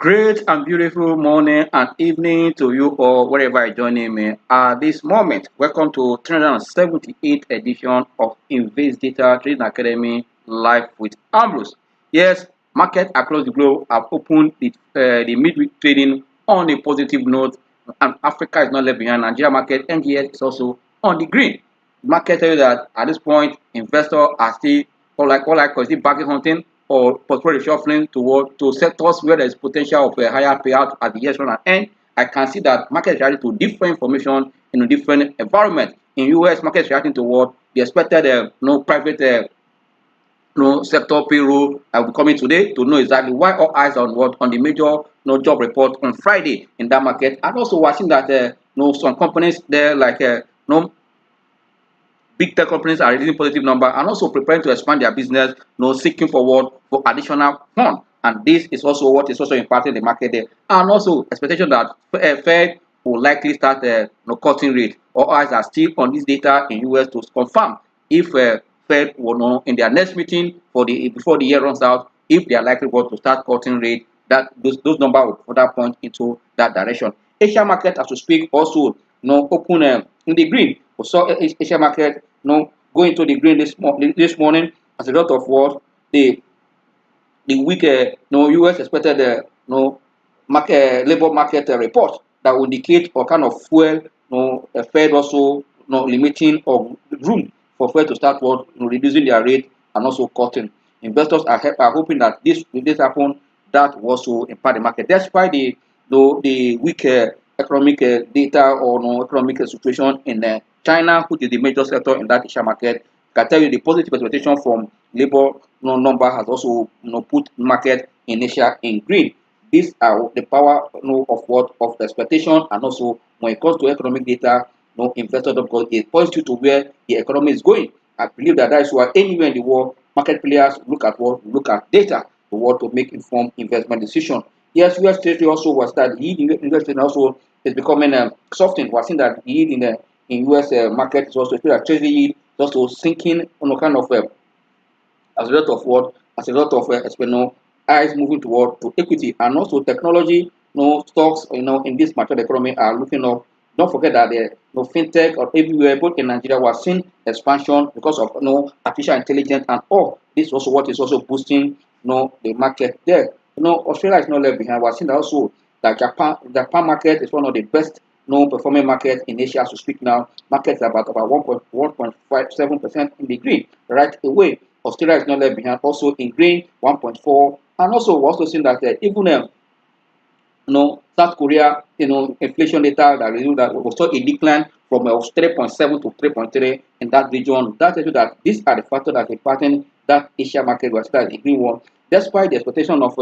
Great and beautiful morning and evening to you all, wherever you're joining me at this moment. Welcome to 378th edition of Investdata Trading Academy Live with Ambrose. Yes, market across the globe have opened the midweek trading on a positive note, and Africa is not left behind. Nigeria market NGS is also on the green. Market tell you that at this point, investors are still or like is it bargain hunting or portfolio shuffling to sectors where there is potential of a higher payout at the year's run and end. I can see that market is reacting to different information in a different environment. In US, market is reacting to what the expected private sector payroll will be coming today to know exactly why all eyes on what on the major job report on Friday in that market. And also watching that some companies there like big tech companies are releasing positive number and also preparing to expand their business, seeking forward for additional fund. And this is also what is also impacting the market there. And also expectation that Fed will likely start cutting rate. All eyes are still on this data in US to confirm if Fed will know in their next meeting for the before the year runs out, if they are likely to start cutting rate, that those numbers will further point into that direction. Asia market, as we speak, also open in the green. We saw Asia market go into the green this morning as a result of what the weak US expected labor market report that will indicate what kind of fuel Fed also limiting or room for Fed to start reducing their rate and also cutting. Investors are hoping that if this happen, that will also impact the market. Despite the weak economic data or economic situation in China, which is the major sector in that Asia market, can tell you the positive expectation from labor number has also put market in Asia in green. These are the power of what of the expectation, and also when it comes to economic data, investors don't because it points you to where the economy is going. I believe that is why anywhere in the world, market players look at data to make informed investment decision. Yes, US Treasury also was that yield investment also is becoming softened. We're seeing that yield in US market is also Treasury yield is also sinking on a kind of as a result of what as a result of eyes moving toward to equity, and also technology stocks in this mature economy are looking up. Don't forget that the fintech or everywhere both in Nigeria we're seeing expansion because of artificial intelligence and all this also what is also boosting the market there. Australia is not left behind. We're seeing that also that Japan market is one of the best performing markets in Asia as we speak now. Markets are about 1.57% in the green right away. Australia is not left behind, also in green 1.4, and also we're also seeing that even South Korea, inflation data that revealed that we saw a decline from 3.7 to 3.3 in that region. That tells you that these are the factors that are impacting that Asia market, was that the green one. Despite the expectation of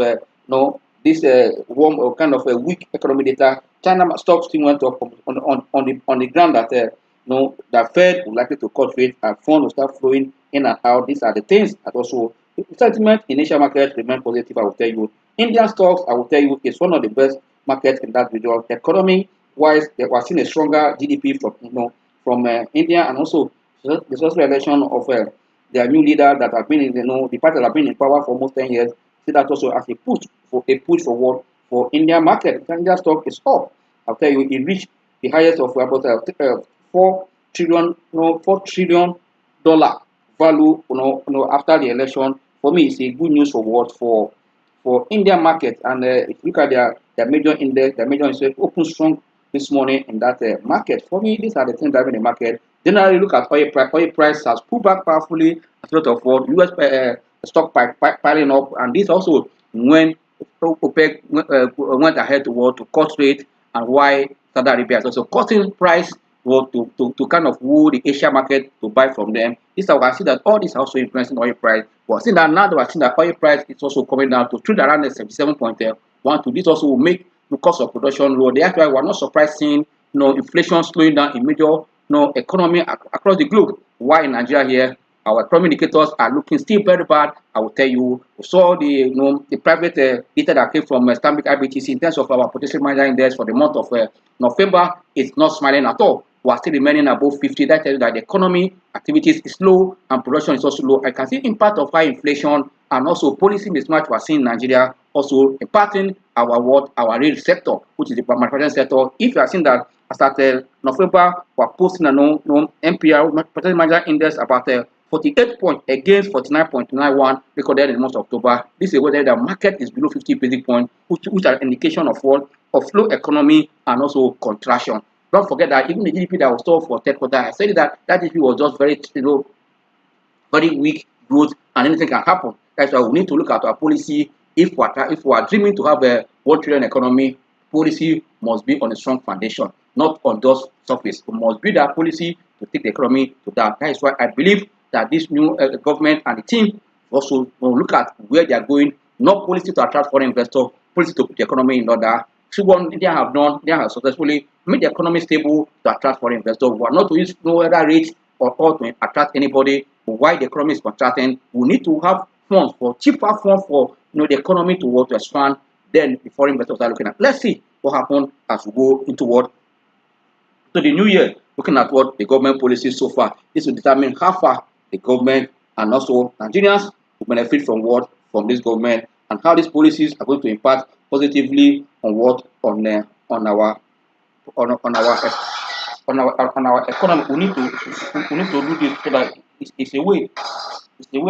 this warm or kind of a weak economic data, China stocks still went up on the ground that that Fed will likely to cut rate and funds will start flowing in and out. These are the things that also sentiment in Asia market remain positive. I will tell you, Indian stocks, I will tell you, is one of the best markets in that region. Economy wise, they are seeing a stronger GDP from India, and also the successful election of their new leader that have been in the party that have been in power for almost 10 years. See that also as a push forward for Indian market. India stock is up. I'll tell you, it reached the highest of about 4 trillion dollar value. After the election, for me, it's a good news for what for Indian market. And if you look at their major index, open strong this morning in that market. For me, these are the things driving the market. Generally, look at oil price. Oil price has pulled back powerfully as a result of what US stock piling up, and this also when OPEC went ahead to cut rate, and why Saudi Arabia is also cutting price to kind of woo the Asia market to buy from them. This is how I see that all this also influencing oil price. But seeing that now that we're seeing that oil price is also coming down to trade around the 77.1. This also will make the cost of production low. That's why we're not surprised seeing inflation slowing down in major economy across the globe. Why in Nigeria here, our economic indicators are looking still very bad. I will tell you, we saw the private data that came from Stanbic IBTC in terms of our potential manager index for the month of November. It's not smiling at all. We are still remaining above 50. That tells you that the economy activities is low and production is also low. I can see impact of high inflation and also policy mismatch we are seeing in Nigeria also impacting our real sector, which is the manufacturing sector. If you are seeing that as at November, we are posting a no MPR Purchasing Manager Index about 48 points against 49.91 recorded in the month of October. This is whether the market is below 50 basic points, which are an indication of what? Of slow economy and also contraction. Don't forget that even the GDP that was told for third quarter, I said that GDP was just very weak growth, and anything can happen. That's why we need to look at our policy. If we are dreaming to have a 1 trillion economy, policy must be on a strong foundation, not on just surface. We must build our policy to take the economy to that. That is why I believe that this new government and the team also will look at where they are going, not policy to attract foreign investors, policy to put the economy in order. See what India have done, they have successfully made the economy stable to attract foreign investors. We are not to use no other rates or to attract anybody. Why the economy is contracting, we need to have funds for cheaper funds for the economy to expand. Then the foreign investors are looking at. Let's see what happens as we go into to the new year. Looking at what the government policies so far, this will determine how far the government and also Nigerians will benefit from this government, and how these policies are going to impact positively on our economy. We need to do this so that it's a way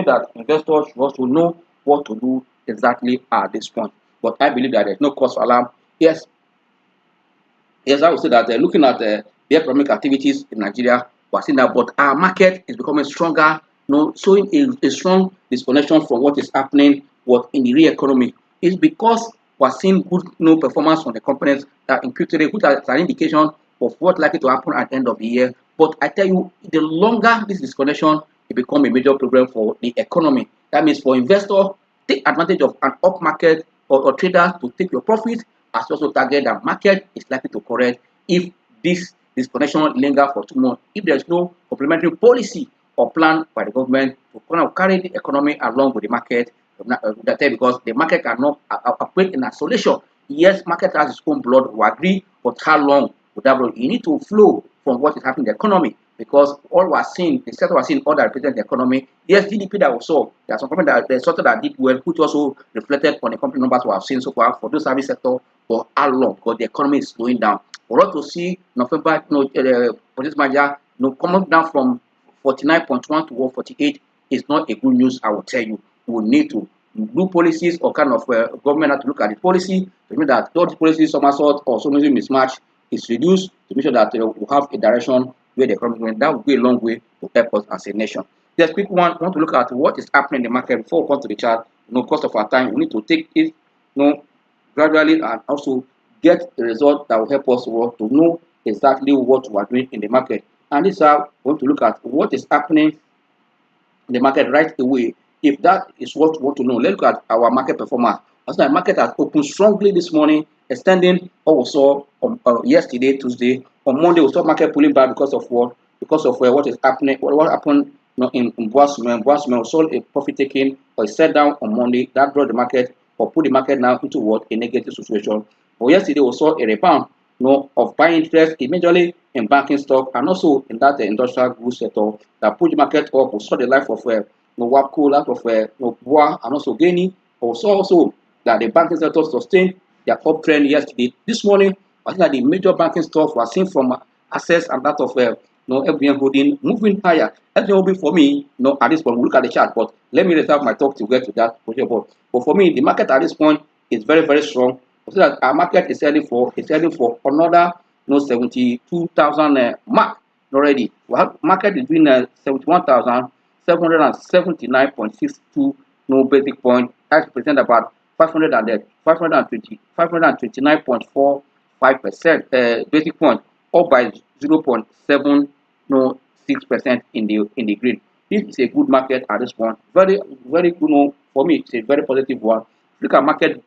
that investors should also know what to do exactly at this point. But I believe that there's no cause for alarm. Yes, I would say that looking at the economic activities in Nigeria, we're seeing that, but our market is becoming stronger, showing a strong disconnection from what is happening in the real economy. It's because we're seeing good performance from the companies that in Q3, which is an indication of what's likely to happen at the end of the year. But I tell you, the longer this disconnection, it becomes a major problem for the economy. That means for investors, take advantage of an up market, or traders to take your profit, as also target that market is likely to correct if this disconnection linger for 2 months. If there's no complementary policy or plan by the government to kind of carry the economy along with the market, because the market cannot operate in isolation. Yes, market has its own blood, we agree, but how long would that blood? You need to flow from what is happening in the economy, because all we are seeing, the sector we are seeing, all that represent the economy. Yes, GDP that we saw, there are some companies that did well, which also reflected on the company numbers we have seen so far for those service sector. For how long? Because the economy is slowing down. For us to see November, for this manager, coming down from 49.1 to 148 is not a good news. I will tell you, we need to do policies or kind of government have to look at the policy to make that all the policies somersault or some mismatch is reduced, to make sure that we have a direction where the economy is going. That will go a long way to help us as a nation. Just quick one, I want to look at what is happening in the market before we come to the chart. Cost of our time, we need to take it gradually, and also get the result that will help us to know exactly what we are doing in the market. And this is how we want to look at what is happening in the market right away. If that is what we want to know, let's look at our market performance. As the market has opened strongly this morning, extending what we saw on yesterday, Tuesday. On Monday, we saw market pulling back because of what? Because of what is happening. What happened in Boisement. We saw a profit taking or a set down on Monday. That brought the market or put the market now into a negative situation. But yesterday, we saw a rebound of buying interest, majorly in banking stock and also in that industrial goods sector that put the market up. We saw the life of WAPCO, life of BUA, and also Geni. We saw also that the banking sector sustained their uptrend yesterday. This morning, I think that the major banking stocks were seen from Access and that of FBN Holding moving higher. FBN Holding for me, at this point, we look at the chart, but let me reserve my talk to get to that. But for me, the market at this point is very, very strong. So that our market is heading for another 72,000 mark already. Well, market is doing 71,779.62 basic point. That represent about 529.45% basic point, up by 0.706% in the grid. This is a good market at this point. Very, very good. For me, it's a very positive one. Look at market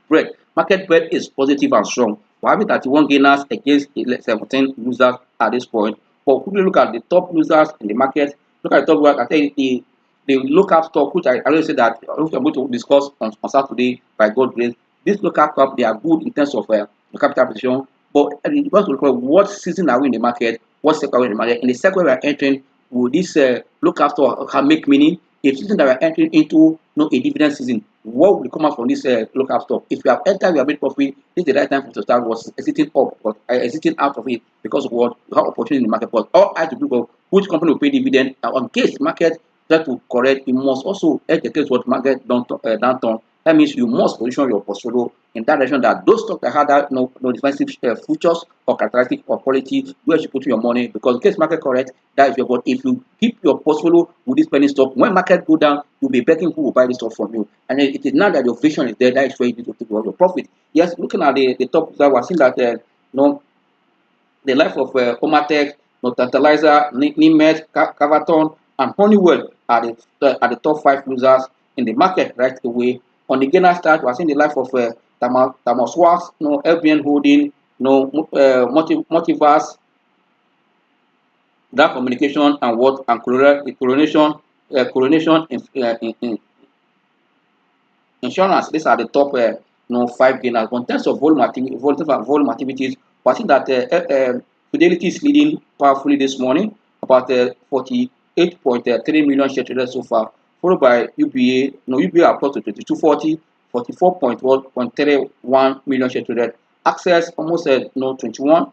bread. Market bread is positive and strong. We're having 31 gainers against 17 losers at this point. But quickly look at the top losers in the market. Look at the top losers. I think the local stock, which I always say that I'm going to discuss on Saturday by God's grace. This local cap, they are good in terms of the capital position. But you want to look at what season are we in the market, what sector are we in the market. In the sector we are entering, will this local stock make meaning? If season that we are entering into a dividend season, what will come out from this local stock? If you have entered, you have made profit, this is the right time for you to start was exiting up, but exiting out of it because of what you have opportunity in the market. But all I have to do of which company will pay dividend on case market try to correct, you must also hedge against what market downturn. That means you must position your portfolio in that direction that those stocks that have that no defensive features or characteristic or quality where you put your money, because in case market correct, that is your. But if you keep your portfolio with this penny stock, when market go down, you'll be begging who will buy this stock from you. And it is now that your vision is there, that is where you need to take your profit. Yes, looking at the top, we're seeing that the life of Omatech, Tantalizer, Nimet, Cavaton, and Honeywell are the top 5 losers in the market right away. On the gainer start, we are seeing the life of Thermos Wax, LBN Holding, Multiverse, that communication and what and coronation insurance. These are the top 5 gainers. But in terms of volume activities, we see that Fidelity is leading powerfully this morning, about 48.3 million share traded so far, followed by UBA. UBA are close to 2240, 44.31 million share traded. Access almost 21,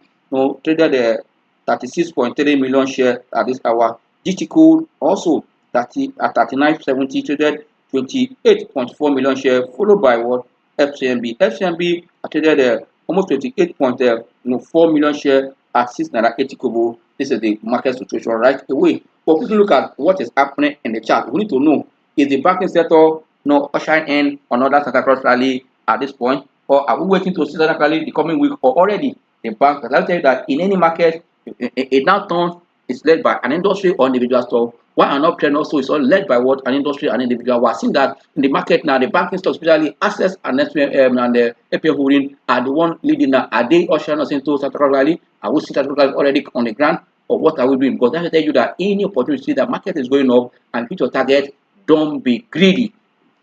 traded 36.3 million share at this hour. GT Code also 3970 traded 28.4 million share, followed by what FCMB. FCMB traded almost 28.4 million share at 6.80 kobo. This is the market situation right away. But if you look at what is happening in the chart, we need to know, is the banking sector ushering in another Santa Claus rally at this point, or are we waiting to see Santa Claus rally the coming week, or already the bank? I'll tell you that in any market, a downturn is led by an industry or individual stock, while an uptrend also is all led by what an industry and individual. We're seeing that in the market now, the banking stocks, especially Access and SPM and the APM holding, are the one leading now. Are they ushering us into Santa Claus rally? Are we seeing Santa Claus already on the ground? Or what are we doing? Because that will tell you that any opportunity that market is going up and hit your target, don't be greedy.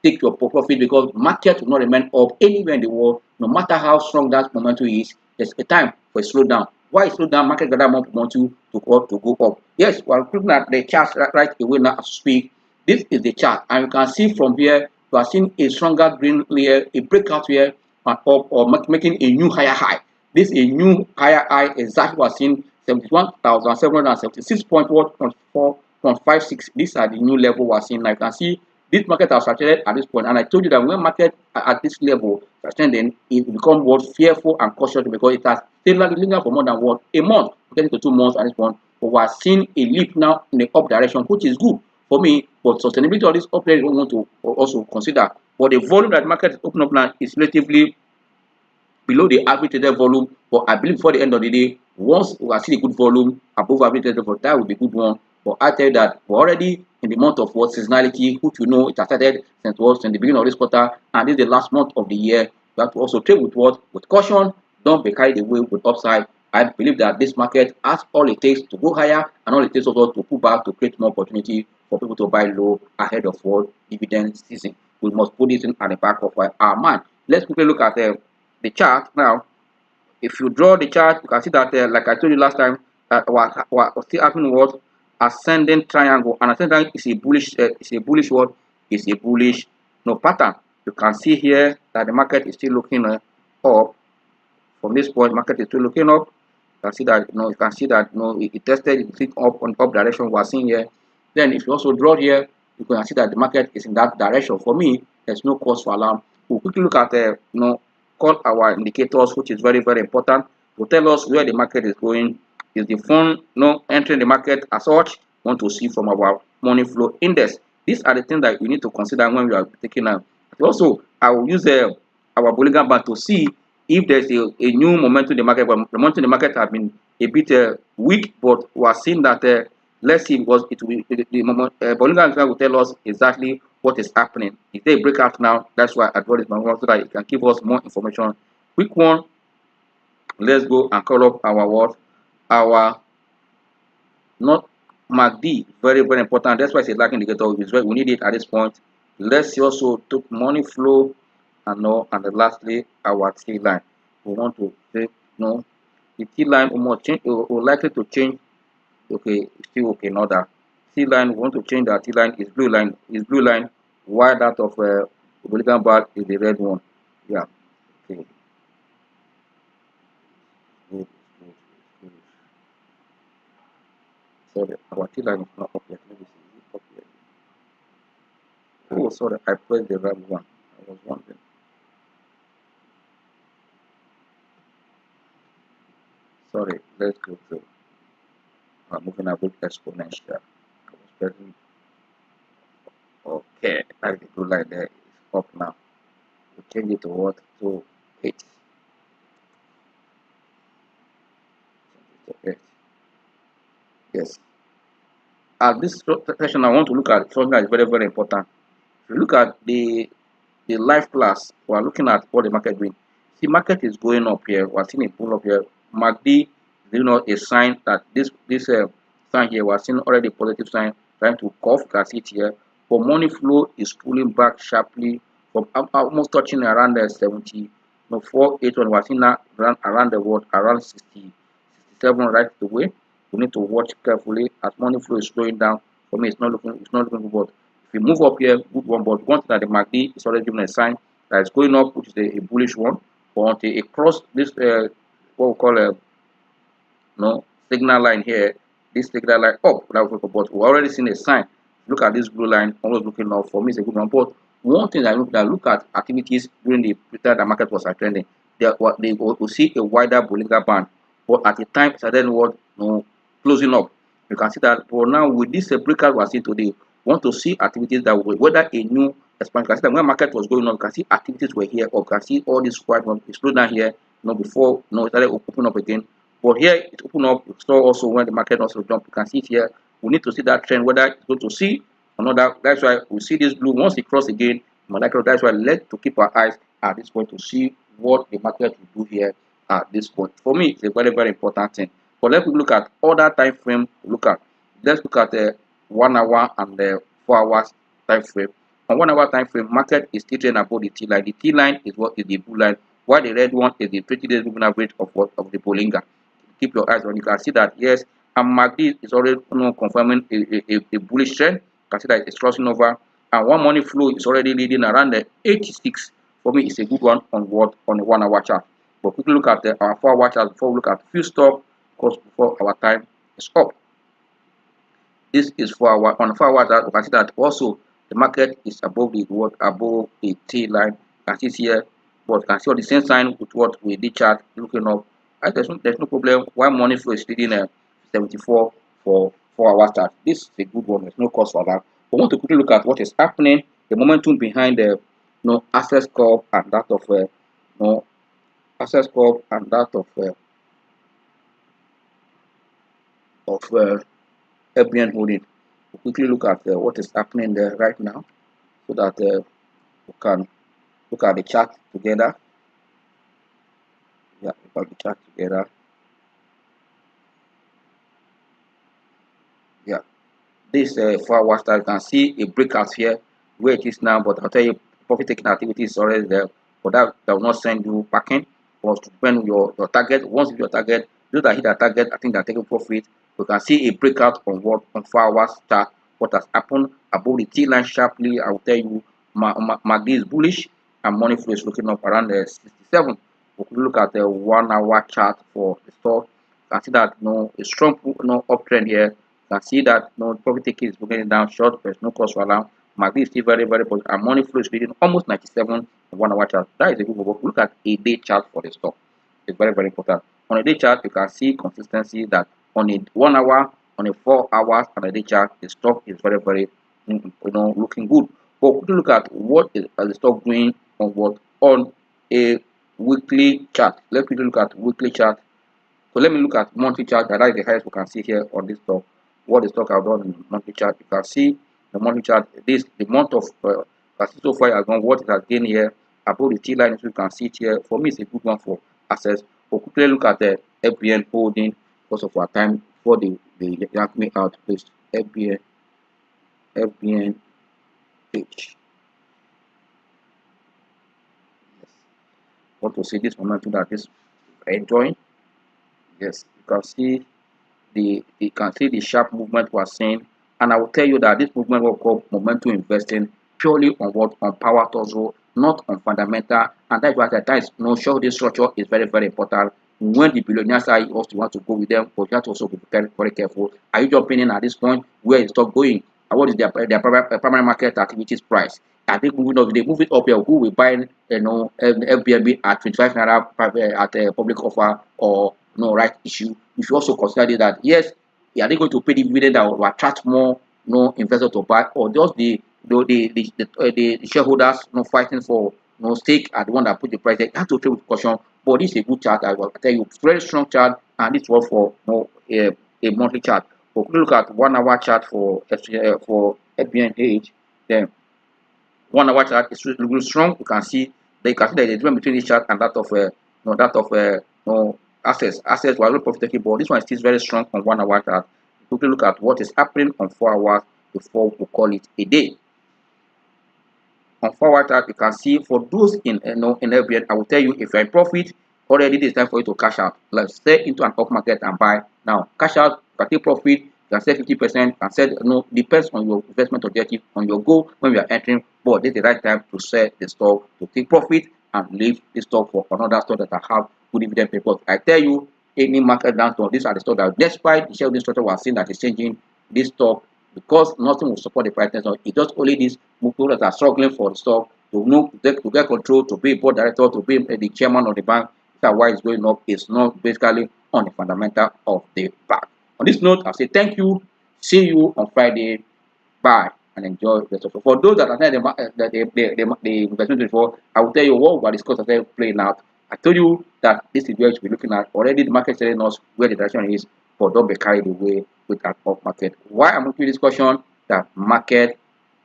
Take your profit, because market will not remain up anywhere in the world, no matter how strong that momentum is. There's a time for a slowdown. Why slow down? Market gather more momentum to go up. Yes, we're looking at the chart right away now as we speak. This is the chart, and you can see from here, you are seeing a stronger green layer, a breakout here, and up or making a new higher high. This is a new higher high, exactly what we're seeing 71,776.4.56. These are the new level we're seeing now. You can see this market has saturated at this point, and I told you that when market at this level then it will become what fearful and cautious, because it has stayed linear for more than what a month, getting to 2 months at this point. But we are seeing a leap now in the up direction, which is good for me. But sustainability of this up we want to also consider. But the volume that the market is opening up now is relatively below the average traded volume. But I believe before the end of the day, once we are seeing a good volume above average traded volume, that will be a good one. But I tell you that we're already in the month of what seasonality, which you know it has started since in the beginning of this quarter, and this is the last month of the year. You have to also trade with what? With caution. Don't be carried away with upside. I believe that this market has all it takes to go higher, and all it takes also to pull back to create more opportunity for people to buy low ahead of what dividend season. We must put this in at the back of our mind. Let's quickly look at the chart now. If you draw the chart, you can see that like I told you last time, what still happening was ascending triangle, and ascending triangle is a bullish what? Is a bullish pattern. You can see here that the market is still looking up. From this point, market is still looking up. You can see that it tested, it clicked up on up direction we are seeing here. Then if you also draw here, you can see that the market is in that direction. For me, there's no cause for alarm. We'll quickly look at call our indicators, which is very, very important to tell us where the market is going. Is the fund entering the market as such? Want to see from our money flow index. These are the things that you need to consider when we are taking out. Also, I will use our Bollinger Band to see if there's a new momentum in the market. But the momentum in the market has been a bit weak, but we are seeing that let's see what it will be. The Bollinger Band will tell us exactly what is happening. Is there a breakout now? That's why I draw this one so that it can give us more information. Quick one. Let's go and call up our what? Our not MACD. Very, very important. That's why it's a lag indicator. We need it at this point. Let's see also took money flow and then lastly our T line. We want to say the T line will likely to change. Okay, still okay, not that. T line, we want to change that T line is blue line, while that of Boligan bar is the red one. Yeah. Okay. Good, good, good. Sorry, our T line is not up yet. Let me see. Is it up yet? Oh, sorry, I pressed the right one. I was wondering. Sorry, let's go to moving a bit exponential. I was pressing. Okay, that's the blue line there. It's up now. We change it to what? To 8. Change it to 8. Yes. At this session, I want to look at something that is very, very important. If you look at the life class, we are looking at what the market doing. The market is going up here. We are seeing a pull up here. MACD is a sign that this sign here, we are seeing already a positive sign trying to cough. You can see it here. But money flow is pulling back sharply from almost touching around the 70, 481. We are seeing that around the world around 60, 67 right away. We need to watch carefully as money flow is slowing down. For me, it's not looking good. If we move up here, good one, but one thing that the MACD is already giving a sign that it's going up, which is a bullish one. But until it cross this what we call a signal line here, this signal line up, but we're already seeing a sign. Look at this blue line, almost looking up. For me, it's a good one. But one thing I look at activities during the time the market was trending, they will see a wider Bollinger Band, but at the time it started closing up. You can see that. But now with this breakout we're seeing today, we want to see activities that will whether a new expansion. You can see that when market was going on, you can see activities were here, or you can see all this quite one slow down here. Before it started opening up again. But here it opened up. You saw also when the market also jumped. You can see it here. We need to see that trend whether it's going to see another. That's why we see this blue once it cross again. That's why let's to keep our eyes at this point to see what the market will do here at this point. For me, it's a very, very important thing. But let's look at other time frame. Let's look at the 1 hour and the 4 hours time frame. On 1 hour time frame, market is still trading above the T line. The T line is what is the blue line, while the red one is the 20 days moving average of the Bollinger. Keep your eyes on. You can see that yes, and MACD is already confirming a bullish trend. You can see that it's crossing over, and one money flow is already leading around the 86. For me, it's a good one on the 1 hour chart. But quickly look at our 4 hour chart before we look at few stop, because before our time is up. This is 4 hour. On 4 hour chart, you can see that also the market is above the T line. You can see here, but you can see all the same sign with what we did chart looking up. There's no problem. Why money flow is leading 74 for 4 hour chart. This is a good one. There's no cause for that. We want to quickly look at what is happening, the momentum behind the access curve and that of access curve and that of FBN holding. We'll quickly look at what is happening there right now, so that we can look at the chart together. Yeah, look at the chart together. Yeah, this 4 hour chart, you can see a breakout here where it is now, but I'll tell you profit taking activity is already there, but that will not send you packing. But to depend on your target. Once you hit your target, those that hit that target, I think they're taking profit. You can see a breakout on 4 hours chart. What has happened above the T line sharply, I will tell you MACD is bullish and money flow is looking up around the 67. If we look at the 1 hour chart for the stock, you can see that a strong uptrend here. You can see that profit taking is moving down short. There's no cause for alarm. MACD is still very, very positive, and money flow is leading almost 97 on 1 hour chart. That is a good work. Look at a day chart for the stock. It's very, very important. On a day chart, you can see consistency that on a 1 hour, on a 4 hours, and a day chart, the stock is very, very looking good. But quickly look at what is the stock doing on a weekly chart. Let's quickly look at weekly chart. So let me look at monthly chart. That is the highest we can see here on this stock. What the stock have done in the monthly chart. You can see the monthly chart. The month of so far has done what it has gained here above the T line. So you can see it here. For me, it's a good one for access. But quickly look at the FBN holding because of our time for the yank me out, please. FBN page. Yes. Want to see this momentum that is enjoying. Yes, you can see the sharp movement we are seeing And I will tell you that this movement will call momentum investing purely on what? On power tussle, not on fundamental. And that's why at times, shareholding structure is very, very important. When the billionaires are also want to go with them, but you have to also be very, very careful. Are you jumping in at this point? Where is stock going? And what is their primary market activities price? Are they moving up? If they move it up here, who will buy Airbnb at 25 naira at a public offer or no right issue? You should also consider that yes, are they going to pay dividend that will attract more investors to buy, or just the shareholders fighting for stake are the one that put the price there? You have to trade with caution. But this is a good chart. I will tell you, very strong chart, and it's worth for a monthly chart. But if you look at 1 hour chart for FBNH, then 1 hour chart is really strong. You can see that the difference between this chart and that of assets. Assets were not profitable, but this one is still very strong on 1 hour chart. Quickly look at what is happening on 4 hours before we call it a day. On 4 hour chart, you can see for those in FBN, I will tell you, if you're in profit already, it is time for you to cash out. Let's sell into an off market and buy now. Cash out, you can take profit, you can sell 50%, and sell, depends on your investment objective, on your goal when we are entering. But this is the right time to sell the stock, to take profit and leave the stock for another stock that have good dividend papers. I tell you, any market downturn, these are the stocks that, despite the shareholding structure we are seeing that is changing, this stock, because nothing will support the price. It's just only these people that are struggling for the stock to get control, to be a board director, to be the chairman of the bank. That's why it's going up. It's not basically on the fundamental of the bank. On this note, I'll say thank you. See you on Friday. Bye and enjoy the stuff. For those that are the investment before, I will tell you what we are discussing as playing out. I told you that this is where you should be looking at. Already the market is telling us where the direction is, but don't be carried away with that off market. Why I'm making this discussion? That market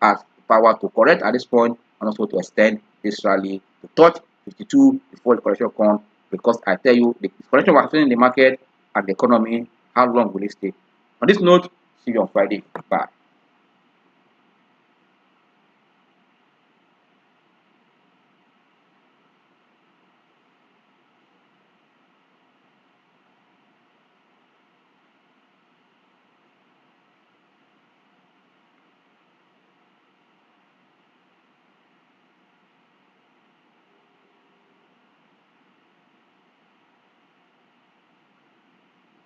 has power to correct at this point and also to extend this rally to touch 52 before the correction comes. Because I tell you, the correction we're seeing in the market and the economy, how long will it stay? On this note, see you on Friday. Bye.